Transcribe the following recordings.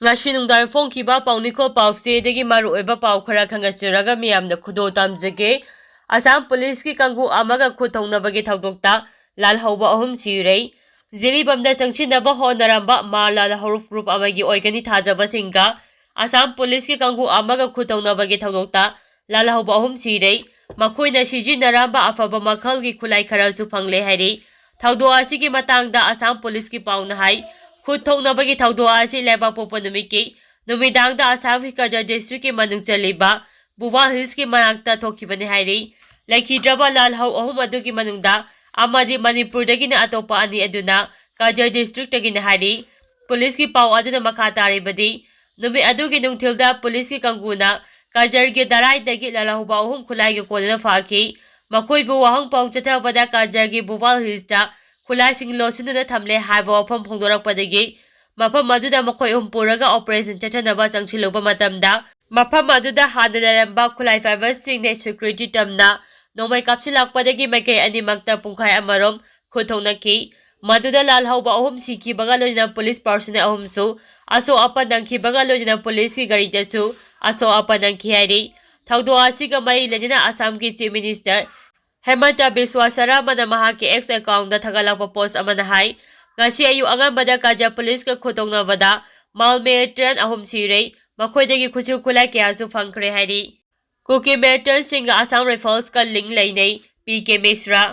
Ngasi nungdar phongkiba pauniko paufsedagi maruoiba pau khara khangasiraga miyamna khudo tamjage Assam Police ki kangu amaga khuthaunabagi thaudokta lalhauba ahum sirei Zilibamda changchinaba honaramba malal haruf group amagi oigani thajaba singga Assam Police ki kangu amaga khuthaunabagi thaudokta lalhauba ahum sirei makoina sijinaramba afaba makhalgi khulai kharasu phangle hairi thaudo asigi matangda Assam Police ki pauna hai खुद थोंनबगी थौदो आसी लेबा Poopó नुमिकी नुमिदांगदा Assam की कजा district की मनुंग चलीबा बुवा hills की मनाक्ता थोखिबने हाइरी लैखिद्रबा लालहौ अहुम अदुगी मनुंगदा अमदि मणिपुरदगिना अतोपा अनि अदुना कजा district तगिना हाइरी police की पाव अदुना मखा तारिबदी नुमि अदुगी नुंगथिलदा पुलिस की कंगुना कजरगी दराइदगी लालहौबा अहुम खुलाइगी कोलना फाकी मखोइबु वाहंग पाव चथाबदा कजरगी बुवा हिल्सता खुलाइसिंग लोसिनुना थमले हाइबा वफम फोंदोरकपदगी मफम मदुदा मखोइ पुरगा ऑपरेशन चथनबा चंगसिलुबा मतमदा मफम मदुदा हादनरंबा खुलाइ फाइबर्सिंग ने सिक्युरिटी तमना नोमै कापसिलाकपदगी मैके अनिमक्ता पुंखाइ अमरोम खुथौनकी मदुदा लालहौबा अहुम सिखिबगा लोइना पुलिस पर्सनल अहुमसु असो अपा नंखिबगा लोइना पुलिस की गाड़ीदसु असो अपा नंखि हाइरी थौदो आसिगा मरी लेना असम की चीफ मिनिस्टर हेमंत बिस्वा सरामना महाके एक्स अकाउंट थगलप पोस्ट अमना हाई ngasi ayu angambada kaja police ka khotongnabada malmetan ahum sirei makhoidagi khuchu khulai kyasu phangkhre hairi Kuki militant singga Assam Riffles ka link leinei PK Misra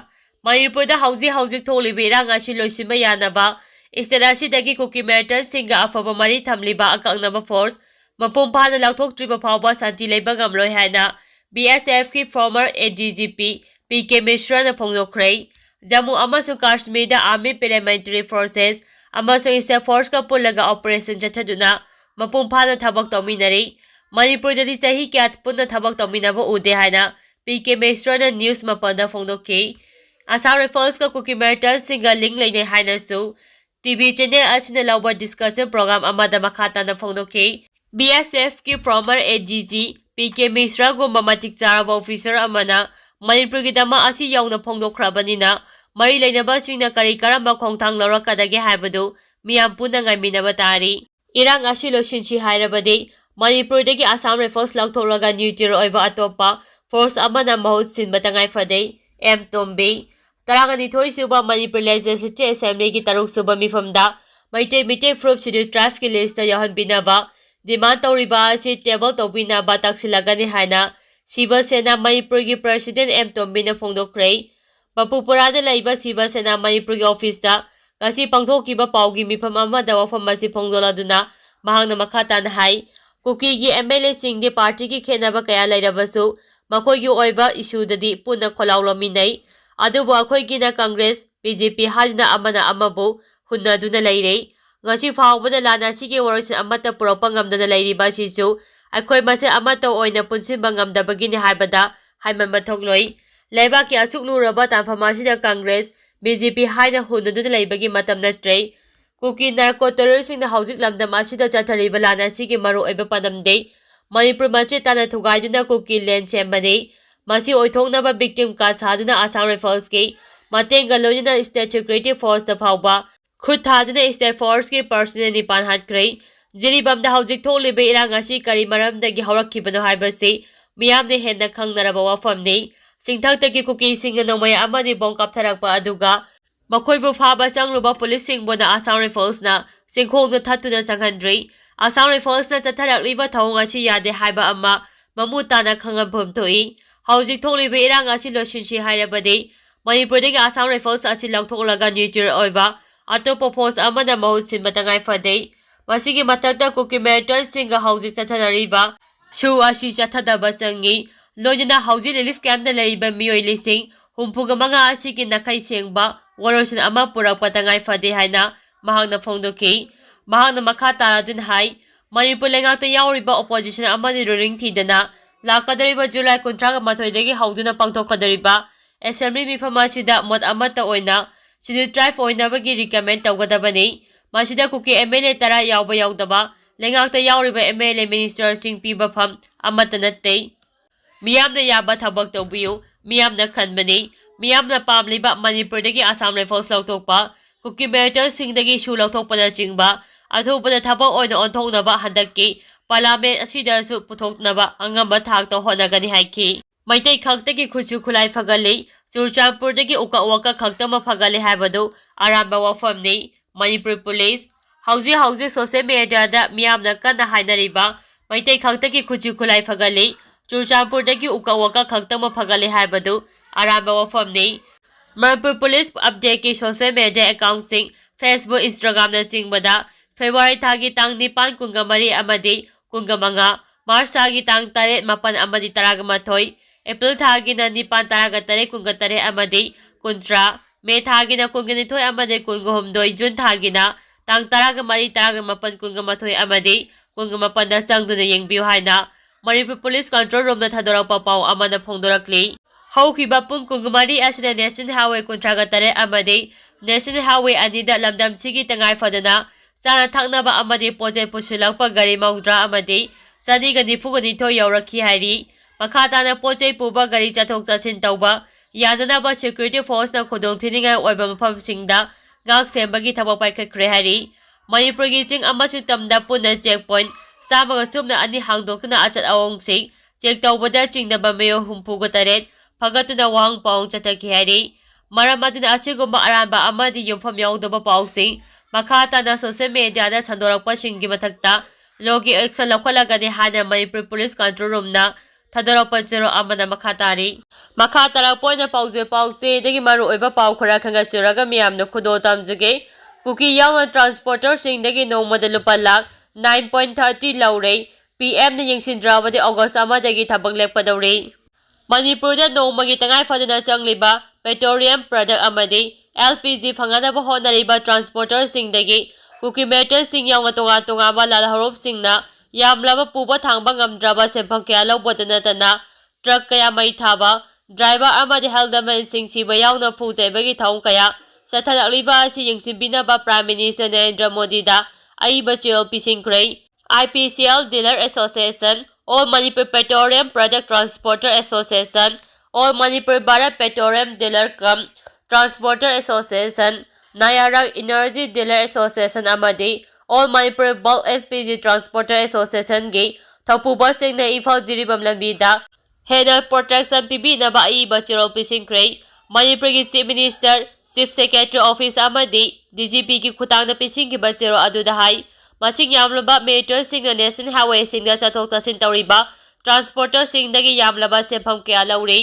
Manipur da hauji tholibi ra ngasi loisima yanaba istadasi dagi Kuki militant singga afaba mari thamliba akangnaba force mapum phana lauthok triba phawba santi leiba ngamloi haina BSF ki former ADGP PK Misra na phongdokhre Jammu amasung Kashmir da Army Paramilitary Forces amasung State Force ka pulaga operation chathaduna mapung phana thabak tawminari Manipur da sahi kyat punna thabak tawminaba ude haina PK Misra na news mapada phongdokki Assam Riffles ka Kuki militant singga link leinei haina su TV channel asina lawba discussion program amada makhata na phongdokki BSF ki former ADG PK Misra gumba matik charaba officer amana Manipur ki dama asi yauna phongdokkhrabanina mari leinaba singna kari karamba khongthang lawrakadagi haibadu miyam punna ngaiminaba tari irang asi losinchi hairabadi Manipur dagi Assam Riffles lauthoraga neutral oiba atopa force amana mahut sinba tangai fadei M Tombe tarangani thoi suba Manipur Legislative Assembly ki taruk suba mifamda maitai proof schedule draft ki list yahan binaba demand tawriba asi table tawbinaba taksilagani haina Civil Sena Manipur ki President M Tombe na phongdokhre Mapupurada laiba Civil Sena Manipur ki office da ngasi pangthokiba paugi mifam amada wafam masi phongdoladuna mahangna makhata na hai Kuki ki MLA sing di party ki khenaba kaya lairabasu makhoi ki oiba issue dadi punna kholaulaminai adubu akhoi ki na Congress BJP hajna amana amabu hunna duna lairei ngasi phawbada lana sigi warosin amata purakpa ngamdana lairiba sisu akhoi mase amata oina punsinba ngamdabagini haibada haimanba thokloi leiba ki asuklu raba tanfamasi da Congress BJP haina hunna laibagi matam natre Kuki narco terrorist na haujik lamdam asida chathariba lana sigi maru oiba padamde Manipur masi tana thugaiduna Kuki land chembani masi oithongnaba victim ka saduna Assam Riffles ki matenga loina state security force da phawba khud thaduna state force ki personnel nipan hatkre Zilibamda haujik tholibe irang asi kari maramdagi hawrakhibano haibasi miyamne henna khangnaraba wafamni singthangtagi Kuki singa nomay amani bongkap tharakpa aduga Makhoibu phaba changluba police singbona Assam Riffles na singkhongna thatuna sanghandri Assam Riffles na chatharakliba thawng asi yade haiba ama mamutana khangam thoi haujik tholibe irang asi losinchi hairabadi Manipurdagi Assam Riffles asi lauthoklaga neutral oiba atopa force amana mahut sinba tangai fadei masigi matakta Kuki militant singga haujik chathanariba shu asi chathadaba changi loina haujik relief camp na laiba miyoi lising humpuga manga asi ki nakai sengba warosin ama purakpa tangai fade haina mahangna phongdoki mahangna makha taradun hai Manipur lengakta yauriba opposition amani ruling thidana lakadariba July 18 dagi hauduna pangthokadariba assembly mifamachida mot amata oina schedule drive oina bagi recommend tawgadabani masida Kuki MLA tara yawba yawdaba lengakta yauriba MLA minister sing piba pham amata natte miyamna yaba thabak tawbiyu miyamna khanbani miyamna pamliba Manipur dagi Assam Riffles lautokpa Kuki militant singdagi issue lautokpa na chingba ꯑꯊꯨꯕꯗ ꯊꯕꯛ ꯑꯣꯏꯅ ꯑꯣꯟꯊꯣꯛꯅꯕ ꯍꯟꯗꯛꯀꯤ parliament ꯑꯁꯤꯗꯁꯨ ꯄꯨꯊꯣꯛꯅꯕ ꯑꯉꯝꯕ ꯊꯥꯛꯇ ꯍꯣꯠꯅꯒꯅꯤ ꯍꯥꯏꯈꯤ꯫ ꯃꯩꯇꯩ ꯈꯛꯇꯒꯤ ꯈꯨꯠꯁꯨ ꯈꯨꯠꯂꯥꯏ ꯐꯒꯠꯂꯤ, ꯆꯨꯔꯆꯥꯟꯄꯨꯔꯗꯒꯤ ꯎꯀꯛ ꯋꯥꯀꯛ ꯈꯛꯇꯃꯛ ꯐꯒꯠꯂꯤ ꯍꯥꯏꯕꯗꯨ ꯑꯔꯥꯟꯕ ꯋꯥꯐꯝꯅꯤ꯫ ꯃꯅꯤꯄꯨꯔ ꯄꯨꯂꯤꯁ ꯍꯧꯖꯤꯛ ꯁꯣꯁꯤꯌꯦꯜ ꯃꯤꯗꯤꯌꯥꯗ ꯃꯤꯌꯥꯝꯅ ꯀꯟꯅ ꯍꯥꯏꯅꯔꯤꯕ ꯃꯩꯇꯩ ꯈꯛꯇꯒꯤ ꯈꯨꯠꯁꯨ ꯈꯨꯠꯂꯥꯏ ꯐꯒꯠꯂꯤ, ꯆꯨꯔꯆꯥꯟꯄꯨꯔꯗꯒꯤ ꯎꯀꯛ ꯋꯥꯀꯛ ꯈꯛꯇꯃꯛ ꯐꯒꯠꯂꯤ ꯍꯥꯏꯕꯗꯨ ꯑꯔꯥꯟꯕ ꯋꯥꯐꯝꯅꯤ꯫ ꯃꯅꯤꯄꯨꯔ ꯄꯨꯂꯤꯁ ꯑꯞꯗꯦꯠꯀꯤ ꯁꯣꯁꯤꯌꯦꯜ ꯃꯤꯗꯤꯌꯥ ꯑꯦꯀꯥꯎꯟꯠꯁꯤꯡ ꯐꯦꯁꯕꯨꯛ, ꯏꯟꯁꯇꯥꯒ꯭ꯔꯥꯝꯅꯆꯤꯡꯕꯗ ꯐꯦꯕ꯭ꯔꯨꯋꯥꯔꯤ ꯊꯥꯒꯤ ꯇꯥꯡ 9, 23 ꯑꯃꯗꯤ 15, ꯃꯥꯔꯆ ꯊꯥꯒꯤ ꯇꯥꯡ 8, 4 ꯑꯃꯗꯤ 11, ꯑꯦꯄ꯭ꯔꯤꯜ ꯊꯥꯒꯤꯅ 9, 18, 18 ꯑꯃꯗꯤ 20, ꯃꯦ ꯊꯥꯒꯤꯅ 22 ꯑꯃꯗꯤ 23, ꯖꯨꯟ ꯊꯥꯒꯤꯅ ꯇꯥꯡ 14, 17, 18 ꯑꯃꯗꯤ 27ꯗ ꯆꯪꯗꯨꯅ ꯌꯦꯡꯕꯤꯌꯨ ꯍꯥꯏꯅ ꯃꯅꯤꯄꯨꯔ ꯄꯨꯂꯤꯁ ꯀꯟꯇ꯭ꯔꯣꯜ ꯔꯨꯝꯅ ꯊꯥꯗꯣꯔꯛꯄ ꯄꯥꯎ ꯑꯃꯅ ꯐꯣꯡꯗꯣꯔꯛꯂꯤ꯫ ꯍꯧꯈꯤꯕ ꯄꯨꯡ 24 ꯑꯁꯤꯗ ꯅꯦꯁꯅꯦꯜ ꯍꯥꯏꯋꯦ 38 ꯑꯃꯗꯤ ꯅꯦꯁꯅꯦꯜ ꯍꯥꯏꯋꯦ 2ꯗ ꯂꯝꯗꯝꯁꯤꯒꯤ ꯇꯉꯥꯏꯐꯗꯅ ꯆꯥꯅ ꯊꯛꯅꯕ ꯑꯃꯗꯤ ꯄꯣꯠꯆꯩ ꯄꯨꯁꯤꯜꯂꯛꯄ ꯒꯥꯔꯤ 60 ꯑꯃꯗꯤ 192 ꯌꯧꯔꯛꯈꯤ ꯍꯥꯏꯔꯤ꯫ ꯃꯈꯥ ꯇꯥꯅ ꯄꯣꯠꯆꯩ ꯄꯨꯕ ꯒꯥꯔꯤ ꯆꯠꯊꯣꯛ ꯆꯠꯁꯤꯟ ꯇꯧꯕ ꯌꯥꯗꯅꯕ ꯁꯦꯀ꯭ꯌꯨꯔꯤꯇꯤ ꯐꯣꯔꯁꯅ ꯈꯨꯗꯣꯡꯊꯤꯅꯤꯡꯉꯥꯏ ꯑꯣꯏꯕ ꯃꯐꯝꯁꯤꯡꯗ ꯉꯥꯛ ꯁꯦꯟꯕꯒꯤ ꯊꯕꯛ ꯄꯥꯏꯈꯠꯈ꯭ꯔꯦ ꯍꯥꯏꯔꯤ꯫ ꯃꯅꯤꯄꯨꯔꯒꯤ ꯆꯤꯡ ꯑꯃꯁꯨꯡ ꯇꯝꯗ ꯄꯨꯟꯅ ꯆꯦꯛ ꯄꯣꯏꯟꯠ 102 ꯍꯥꯡꯗꯣꯛꯇꯨꯅ ꯑꯆꯠ ꯑꯋꯣꯡꯁꯤꯡ ꯆꯦꯛ ꯇꯧꯕꯗ ꯆꯤꯡꯅꯕ ꯃꯤꯑꯣꯏ 78 ꯐꯒꯠꯇꯨꯅ ꯋꯥꯍꯪ ꯄꯥꯎꯈꯨꯝ ꯆꯠꯊꯈꯤ ꯍꯥꯏꯔꯤ꯫ ꯃꯔꯝ ꯑꯗꯨꯅ ꯑꯁꯤꯒꯨꯝꯕ ꯑꯔꯥꯟꯕ ꯑꯃꯗꯤ ꯌꯨꯝꯐꯝ ꯌꯥꯎꯗꯕ ꯄꯥꯎꯁꯤꯡ ꯃꯈꯥ ꯇꯥꯅ ꯁꯣꯁꯤꯌꯦꯜ ꯃꯤꯗꯤꯌꯥꯗ ꯁꯟꯗꯣꯔꯛꯄꯁꯤꯡꯒꯤ ꯃꯊꯛꯇ ꯂꯣꯒꯤ ꯑꯦꯛꯁꯟ ꯂꯧꯈꯠꯂꯒꯅꯤ ꯍꯥꯏꯅ ꯃꯅꯤꯄꯨꯔ ꯄꯨꯂꯤꯁ ꯀꯟꯇ꯭ꯔꯣꯜ ꯔꯨꯝꯅ ꯊꯥꯗꯣꯔꯛꯄ ꯆꯦꯔꯣꯜ ꯑꯃꯅ ꯃꯈꯥ ꯇꯥꯔꯤ꯫ ꯃꯈꯥ ꯇꯥꯔꯛꯄ ꯑꯣꯏꯅ ꯄꯥꯎꯆꯦꯗꯒꯤ ꯃꯔꯨꯑꯣꯏꯕ ꯄꯥꯎ ꯈꯔ ꯈꯪꯒꯠꯆꯔꯒ ꯃꯤꯌꯥꯝꯅ ꯈꯨꯗꯣꯜ ꯇꯝꯖꯒꯦ꯫ ꯀꯨꯀꯤ ꯌꯥꯎꯅ ꯇ꯭ꯔꯥꯟꯁꯄꯣꯔꯇꯔꯁꯤꯡꯗꯒꯤ ꯅꯣꯡꯃꯗ ꯂꯨꯄꯥ ꯂꯥꯈ 9.30 ꯂꯧꯔꯦ꯫ ꯄꯤ.ꯑꯦꯝꯅ ꯌꯦꯡꯁꯤꯟꯗ꯭ꯔꯕꯗꯤ ꯑꯣꯒꯁꯠ 1ꯗꯒꯤ ꯊꯕꯛ ꯂꯦꯞꯀꯗꯧꯔꯤ꯫ ꯃꯅꯤꯄꯨꯔꯗ ꯅꯣꯡꯃꯒꯤ ꯇꯉꯥꯏꯐꯗꯅ ꯆꯪꯂꯤꯕ ꯄꯦꯇ꯭ꯔꯣꯂꯤꯌꯝ ꯄ꯭ꯔꯗꯛ ꯑꯃꯗꯤ LPG ꯐꯪꯅꯅꯕ ꯍꯣꯠꯅꯔꯤꯕ ꯇ꯭ꯔꯥꯟꯁꯄꯣꯔꯇꯔꯁꯤꯡꯗꯒꯤ ꯀꯨꯀꯤ ꯃꯦꯇꯜꯁꯤꯡ ꯌꯥꯎꯅ ꯇꯣꯉꯥꯟꯕ ꯂꯥꯜꯍꯧꯔꯣꯞꯁꯤꯡꯅ ꯌꯥꯝꯂꯕ ꯄꯨꯕ ꯊꯥꯡꯕ ꯉꯝꯗ꯭ꯔꯕ ꯁꯦꯟꯐꯝ ꯀꯌా ꯂꯧꯕꯇ ꯅꯠꯇꯅ ꯇ꯭ꯔꯛ ꯀꯌꯥ ꯃꯩ ꯊꯥꯕ, ꯗ꯭ꯔꯥꯏꯚꯔ ꯑꯃꯗꯤ ꯍꯦꯜꯗꯃꯦꯟꯁꯤꯡ ꯁꯤꯕ ꯌꯥꯎꯅ ꯐꯨ ꯆꯩꯕꯒꯤ ꯊꯧꯑꯣꯡ ꯀꯌꯥ ꯆꯠꯊꯔꯛꯂꯤꯕ ꯑꯁꯤ ꯌꯦꯡꯁꯤꯟꯕꯤꯅꯕ ꯄ꯭ꯔꯥꯏꯝ ꯃꯤꯅꯤꯁꯇꯔ ꯅꯔꯦꯟꯗ꯭ꯔ ꯃꯣꯗꯤꯗ ꯑꯏꯕ ꯆꯦꯔꯣꯜ ꯄꯤꯁꯤꯟꯈ꯭ꯔꯦ꯫ IPCL dealer association, all Manipur petroleum product transporter association, all Manipur Bharat petroleum dealer cum transporter association, Nayara energy dealer association ꯑꯃꯗꯤ all Manipur bulk LPG transporter ꯑꯦꯁꯣꯁꯤꯌꯦꯁꯟꯒꯤ ꯊꯧꯄꯨꯕꯁꯤꯡꯅ ꯏꯝꯐꯥꯜ ꯖꯤꯔꯤꯕꯥꯝ ꯂꯝꯕꯤꯗ ꯍꯦꯟꯅ ꯄ꯭ꯔꯣꯇꯦꯛꯁꯟ ꯄꯤꯕꯤꯅꯕ ꯑꯏꯕ ꯆꯦꯔꯣꯜ ꯄꯤꯁꯤꯟꯈ꯭ꯔꯦ꯫ ꯃꯅꯤꯄꯨꯔꯒꯤ chief minister, chief secretary office ꯑꯃꯗꯤ DGPꯒꯤ ꯈꯨꯠꯊꯥꯡꯗ ꯄꯤꯁꯤꯟꯈꯤꯕ ꯆꯦꯔꯣꯜ ꯑꯗꯨꯗ ꯍꯥꯏ ꯃꯁꯤꯡ ꯌꯥꯝꯂꯕ ꯃꯤꯂꯤꯇꯦꯟꯠꯁꯤꯡꯅ ꯅꯦꯁꯅꯦꯜ ꯍꯥꯏꯋꯦꯁꯤꯡꯗ ꯆꯠꯊꯣꯛ ꯆꯠꯁꯤꯟ ꯇꯧꯔꯤꯕ ꯇ꯭ꯔꯥꯟꯁꯄꯣꯔꯇꯔꯁꯤꯡꯗꯒꯤ ꯌꯥꯝꯂꯕ ꯁꯦꯟꯐꯝ ꯀꯌꯥ ꯂꯧꯔꯤ꯫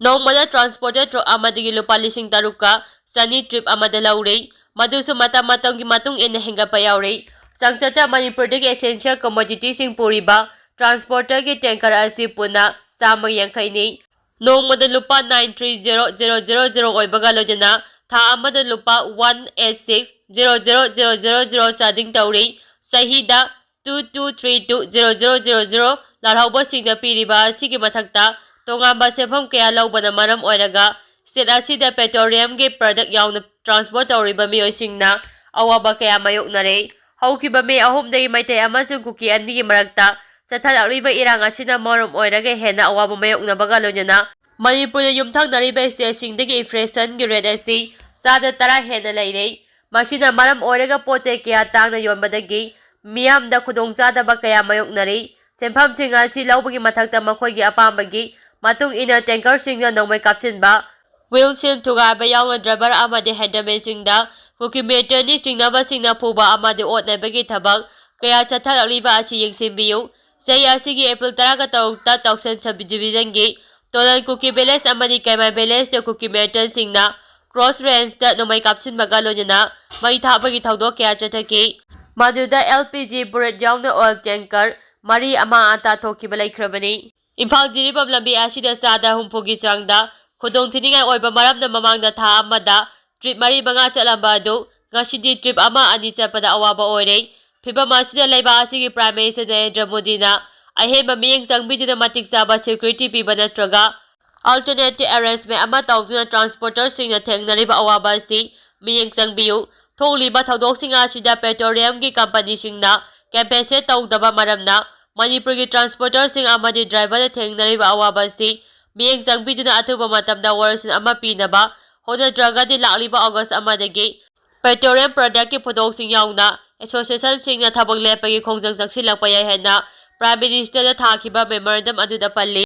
ꯅꯣꯡꯃꯗ ꯇ꯭ꯔꯥꯟꯁꯄꯣꯔꯇꯔ ꯇ꯭ꯔꯛ ꯑꯃꯗꯒꯤ ꯂꯨꯄꯥ 3,000,100 ꯇ꯭ꯔꯤꯞ ꯑꯃꯗ ꯂꯧꯔꯤ, ꯃꯗꯨꯁꯨ ꯃꯇꯝꯒꯤ ꯃꯇꯨꯡ ꯏꯟꯅ ꯍꯦꯟꯒꯠꯄ ꯌꯥꯎꯔꯤ꯫ ꯆꯥꯡꯆꯠꯇ ꯃꯅꯤꯄꯨꯔꯗꯒꯤ ꯑꯦꯁꯦꯟꯁꯤꯌꯦꯜ ꯀꯃꯣꯗꯤꯇꯤꯁꯤꯡ ꯄꯨꯔꯤꯕ ꯇ꯭ꯔꯥꯟꯁꯄꯣꯔꯇꯔꯒꯤ ꯇꯦꯡꯀꯔ ꯑꯁꯤ ꯄꯨꯟꯅ 150ꯅꯤ꯫ ꯅꯣꯡꯃꯗ ꯂꯨꯄꯥ 930,000 ꯑꯣꯏꯕꯒ ꯂꯣꯏꯅꯅ ꯊꯥ ꯑꯃꯗ ꯂꯨꯄꯥ 186,000 ꯆꯥꯗꯤꯡ ꯇꯧꯔꯤ꯫ ꯆꯍꯤꯗ 2232,000 ꯂꯥꯜꯍꯧꯕꯁꯤꯡꯅ ꯄꯤꯔꯤꯕ ꯑꯁꯤꯒꯤ ꯃꯊꯛꯇ ꯇꯣꯉꯥꯟꯕ ꯁꯦꯟꯐꯝ ꯀꯌꯥ ꯂꯧꯕꯅ ꯃꯔꯝ ꯑꯣꯏꯔꯒ ꯁ꯭ꯇꯦꯠ ꯑꯁꯤꯗ ꯄꯦꯇ꯭ꯔꯣꯂꯤꯌꯝꯒꯤ ꯄ꯭ꯔꯗꯛ ꯌꯥꯎꯅ ꯇ꯭ꯔꯥꯟꯁꯄꯣꯔꯠ ꯇꯧꯔꯤꯕ ꯃꯤꯑꯣꯏꯁꯤꯡꯅ ꯑꯋꯥꯕ ꯀꯌꯥ ꯃꯥꯌꯣꯛꯅꯔꯦ꯫ ꯍꯧꯈꯤꯕ ꯃꯦ 3ꯗꯒꯤ ꯃꯩꯇꯩ ꯑꯃꯁꯨꯡ ꯀꯨꯀꯤ ꯑꯅꯤꯒꯤ ꯃꯔꯛꯇ ꯆꯠꯊꯔꯛꯂꯤꯕ ꯏꯔꯥꯡ ꯑꯁꯤꯅ ꯃꯔꯝ ꯑꯣꯏꯔꯒ ꯍꯦꯟꯅ ꯑꯋꯥꯕ ꯃꯥꯌꯣꯛꯅꯕꯒ ꯂꯣꯏꯅꯅ ꯃꯅꯤꯄꯨꯔꯗ ꯌꯨꯝꯊꯪꯅꯔꯤꯕ ꯁ꯭ꯇꯦꯠꯁꯤꯡꯗꯒꯤ ꯏꯟꯐ꯭ꯂꯦꯁꯟꯒꯤ ꯔꯦꯠ ꯑꯁꯤ 10% ꯍꯦꯟꯅ ꯂꯩꯔꯦ꯫ ꯃꯁꯤꯅ ꯃꯔꯝ ꯑꯣꯏꯔꯒ ꯄꯣꯠꯆꯩ ꯀꯌꯥ ꯇꯥꯡꯅ ꯌꯣꯟꯕꯗꯒꯤ ꯃꯤꯌꯥꯝꯗ ꯈꯨꯗꯣꯡꯆꯥꯗꯕ ꯀꯌꯥ ꯃꯥꯌꯣꯛꯅꯔꯤ꯫ ꯁꯦꯟꯐꯝꯁꯤꯡ ꯑꯁꯤ ꯂꯧꯕꯒꯤ ꯃꯊꯛꯇ ꯃꯈꯣꯏꯒꯤ ꯑꯄꯥꯝꯕꯒꯤ ꯃꯇꯨꯡ ꯏꯟꯅ ꯇꯦꯡꯀꯔꯁꯤꯡꯅ ꯅꯣꯡꯃꯩ ꯀꯥꯞꯁꯤꯟꯕ, ꯋꯤꯜꯁꯤꯡ ꯊꯨꯒꯥꯏꯕ ꯌꯥꯎꯅ ꯗ꯭ꯔꯥꯏꯚꯔ ꯑꯃꯗꯤ ꯍꯦꯟꯗꯃꯦꯟꯁꯤꯡꯗ ꯀꯨꯀꯤ ꯃꯦꯇꯜꯒꯤ ꯆꯤꯡꯅꯕꯁꯤꯡꯅ ꯐꯨꯕ ꯑꯃꯗꯤ ꯑꯣꯠ-ꯅꯩꯕꯒꯤ ꯊꯕꯛ ꯀꯌꯥ ꯆꯠꯊꯔꯛꯂꯤꯕ ꯑꯁꯤ ꯌꯦꯡꯁꯤꯟꯕꯤꯌꯨ꯫ ꯆꯍꯤ ꯑꯁꯤꯒꯤ ꯑꯦꯄ꯭ꯔꯤꯜ 13ꯇ ꯇꯧꯁꯦꯝ ꯁꯕ ꯗꯤꯕꯤꯖꯟꯒꯤ ꯇꯣꯂꯟ ꯀꯨꯀꯤ ꯚꯤꯂꯦꯖ ꯑꯃꯗꯤ ꯀꯦꯃꯥꯏ ꯚꯤꯂꯦꯖꯇ ꯀꯨꯀꯤ ꯃꯦꯇꯜꯁꯤꯡꯅ ꯀ꯭ꯔꯣꯁ ꯔꯦꯟꯖꯇ ꯅꯣꯡꯃꯩ ꯀꯥꯞꯁꯤꯟꯕꯒ ꯂꯣꯏꯅꯅ ꯃꯩ ꯊꯥꯕꯒꯤ ꯊꯧꯗꯣꯛ ꯀꯌꯥ ꯆꯠꯊꯈꯤ꯫ ꯃꯗꯨꯗ LPG ꯕꯨꯔꯦꯠ ꯌꯥꯎꯅ ꯑꯣꯏꯜ ꯇꯦꯡꯀꯔ 4 ꯑꯃꯥꯡ-ꯑꯇꯥ ꯊꯣꯛꯈꯤꯕ ꯂꯩꯈ꯭ꯔꯕꯅꯤ꯫ ꯏꯝꯐꯥꯜ ꯖꯤꯔꯤꯕꯥꯝ ꯂꯝꯕꯤ ꯑꯁꯤꯗ ꯆꯥꯗ 60ꯒꯤ ꯆꯥꯡꯗ ꯈꯨꯗꯣꯡꯊꯤꯅꯤꯡꯉꯥꯏ ꯑꯣꯏꯕ ꯃꯔꯝꯅ ꯃꯃꯥꯡꯗ ꯊꯥ ꯑꯃꯗ ꯇ꯭ꯔꯤꯞ 4-5 ꯆꯠꯂꯝꯕ ꯑꯗꯨ ꯉꯁꯤꯗꯤ ꯇ꯭ꯔꯤꯞ 1-2 ꯆꯠꯄꯗ ꯑꯋꯥꯕ ꯑꯣꯏꯔꯦ꯫ ꯐꯤꯚꯝ ꯑꯁꯤꯗ ꯂꯩꯕꯥꯛ ꯑꯁꯤꯒꯤ ꯄ꯭ꯔꯥꯏꯝ ꯃꯤꯅꯤꯁꯇꯔ ꯅꯔꯦꯟꯗ꯭ꯔ ꯃꯣꯗꯤꯅ ꯑꯍꯦꯟꯕ ꯃꯤꯠꯌꯦꯡ ꯆꯪꯕꯤꯗꯨꯅ ꯃꯇꯤꯛ ꯆꯥꯕ ꯁꯦꯀ꯭ꯌꯨꯔꯤꯇꯤ ꯄꯤꯕ ꯅꯠꯇ꯭ꯔꯒ ꯑꯜꯇꯔꯅꯦꯇꯤꯚ ꯑꯦꯔꯦꯟꯖꯃꯦꯟꯠ ꯑꯃ ꯇꯧꯗꯨꯅ ꯇ꯭ꯔꯥꯟꯁꯄꯣꯔꯇꯔꯁꯤꯡꯅ ꯊꯦꯡꯅꯔꯤꯕ ꯑꯋꯥꯕ ꯑꯁꯤ ꯃꯤꯠꯌꯦꯡ ꯆꯪꯕꯤꯌꯨ꯫ ꯊꯣꯛꯂꯤꯕ ꯊꯧꯗꯣꯛꯁꯤꯡ ꯑꯁꯤꯗ ꯄꯦꯇ꯭ꯔꯣꯂꯤꯌꯝꯒꯤ ꯀꯝꯄꯅꯤꯁꯤꯡꯅ ꯀꯝꯄꯦꯟꯁꯦꯠ ꯇꯧꯗꯕ ꯃꯔꯝꯅ ꯃꯅꯤꯄꯨꯔꯒꯤ ꯇ꯭ꯔꯥꯟꯁꯄꯣꯔꯇꯔꯁꯤꯡ ꯑꯃꯗꯤ ꯗ꯭ꯔꯥꯏꯚꯔꯗ ꯊꯦꯡꯅꯔꯤꯕ ꯑꯋꯥꯕ ꯑꯁꯤ ꯃꯤꯠꯌꯦꯡ ꯆꯪꯕꯤꯗꯨꯅ ꯑꯊꯨꯕ ꯃꯇꯝꯗ ꯋꯥꯔꯣꯜꯁꯤꯟ ꯑꯃ ꯄꯤꯅꯕ ꯍꯣꯠꯅꯗ꯭ꯔꯒꯗꯤ ꯂꯥꯛꯂꯤꯕ ꯑꯣꯒꯁꯠ 1ꯗꯒꯤ ꯄꯦꯇ꯭ꯔꯣꯂꯤꯌꯝ ꯄ꯭ꯔꯗꯛꯀꯤ ꯄꯣꯠꯊꯣꯛꯁꯤꯡ ꯌꯥꯎꯅ ꯑꯦꯁꯣꯁꯤꯌꯦꯁꯟꯁꯤꯡꯅ ꯊꯕꯛ ꯂꯦꯞꯄꯒꯤ ꯈꯣꯡꯖꯪ ꯆꯪꯁꯤꯜꯂꯛꯄ ꯌꯥꯏ ꯍꯥꯏꯅ ꯄ꯭ꯔꯥꯏꯝ ꯃꯤꯅꯤꯁꯇꯔꯗ ꯊꯥꯈꯤꯕ ꯃꯦꯃꯣꯔꯦꯟꯗꯝ ꯑꯗꯨꯗ ꯄꯜꯂꯤ꯫